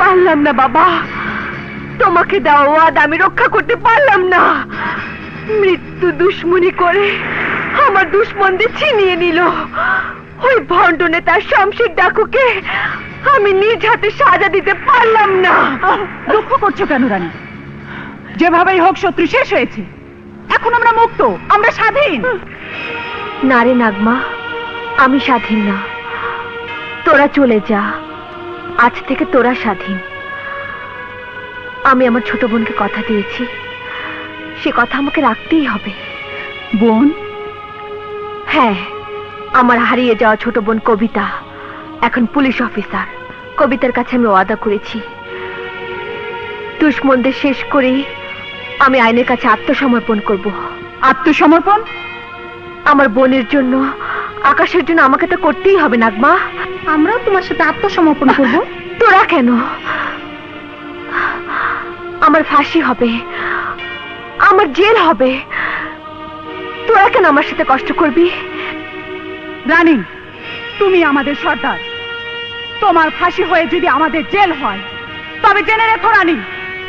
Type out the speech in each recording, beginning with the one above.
পারলাম না বাবা, তোমাকে দেওয়া ওয়াদা আমি রক্ষা করতে পারলাম না। মৃত্যু দুশ্মনী করে আমার দুশ্মনদের ছিনিয়ে নিল। ওই ভণ্ড নেতার শামশির ডাকুকে আমি নিজ হাতে সাজা দিতে পারলাম না। দুঃখ করছো কেন রানী? যেভাবেই হোক শত্রু শেষ হয়েছে, এখন আমরা মুক্ত, আমরা স্বাধীন। না রে নাগমা, আমি স্বাধীন না। তোরা চলে যা, আজ থেকে তোরা স্বাধীন। আমি আমার ছোট বোনকে কথা দিয়েছি, সে কথা আমাকে রাখতেই হবে। বোন? হ্যাঁ, আমার হারিয়ে যাওয়া ছোট বোন কবিতা এখন পুলিশ অফিসার। কবিতার কাছে আমি ওয়াদা করেছি, দুশ্মনদের শেষ করে আমি আইনের কাছে আত্মসমর্পণ করব। আত্মসমর্পণ? আমার বোনের জন্য, আকাশের জন্য আমাকে তো করতেই হবে নাগমা। আমরাও তোমার সাথে আত্মসমর্পণ করব। তোরা কেন? আমার ফাঁসি হবে, আমার জেল হবে, তোরা কেন আমার সাথে কষ্ট করবি? রানী, তুমি আমাদের সর্দার, তোমার ফাঁসি হয়ে যদি আমাদের জেল হয়, তবে জেনে রেখো রানী,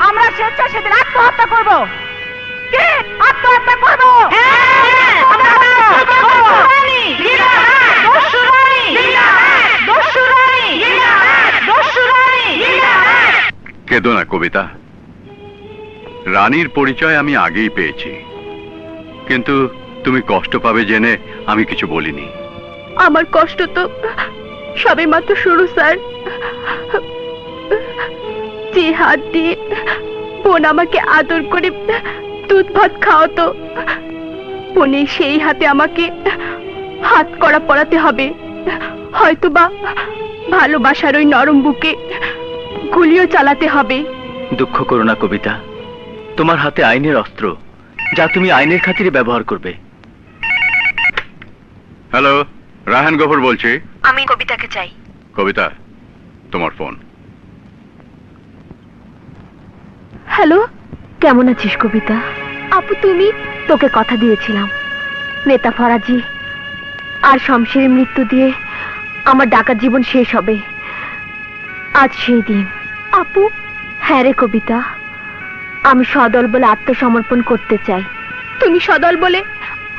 আমরা স্বেচ্ছায় সেদিন আত্মহত্যা করব। কে আত্মহত্যা করব? কেঁদো না কবিতা, রানীর পরিচয় আমি আগেই পেয়েছি, কিন্তু তুমি কষ্ট পাবে জেনে আমি কিছু বলিনি। আমার কষ্ট তো সবে মাত্র শুরু স্যার। যে হাত দিয়ে বোন আমাকে আদর করে দুধ ভাত খাওয়াতো, বোনের সেই হাতে আমাকে হাত কড়া পরাতে হবে। হয়তোবা ভালোবাসার ওই নরম বুকে গুলিও চালাতে হবে। দুঃখ করো না কবিতা, তোমার হাতে আইনের অস্ত্র, যা তুমি আইনের খাতিরে ব্যবহার করবে। হ্যালো, রায়হান গফর বলছি। আমি কবিতাকে চাই। কবিতা, তোমার ফোন। হ্যালো, কেমন আছিস কবিতা? আপু তুমি? তোকে কথা দিয়েছিলাম, নেতা ফরাজি আর শমশেরের মৃত্যু দিয়ে আমার ডাকাত জীবন শেষ হবে। আজ সেই দিন। আপু? হ্যাঁ রে কবিতা, আমি সদল বলে আত্মসমর্পণ করতে চাই। তুমি সদল বলে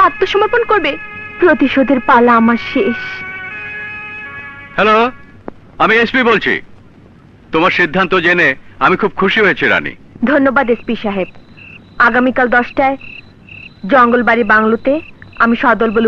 আত্মসমর্পণ করবে? প্রতিশোধের পালা আমার শেষ। হ্যালো, আমি এসপি বলছি। তোমার সিদ্ধান্ত জেনে আমি খুব খুশি হয়েছি রানী। ধন্যবাদ এসপি সাহেব। আগামীকাল 10টায় জঙ্গলবাড়ি বাংলোতে আমি সদল বলে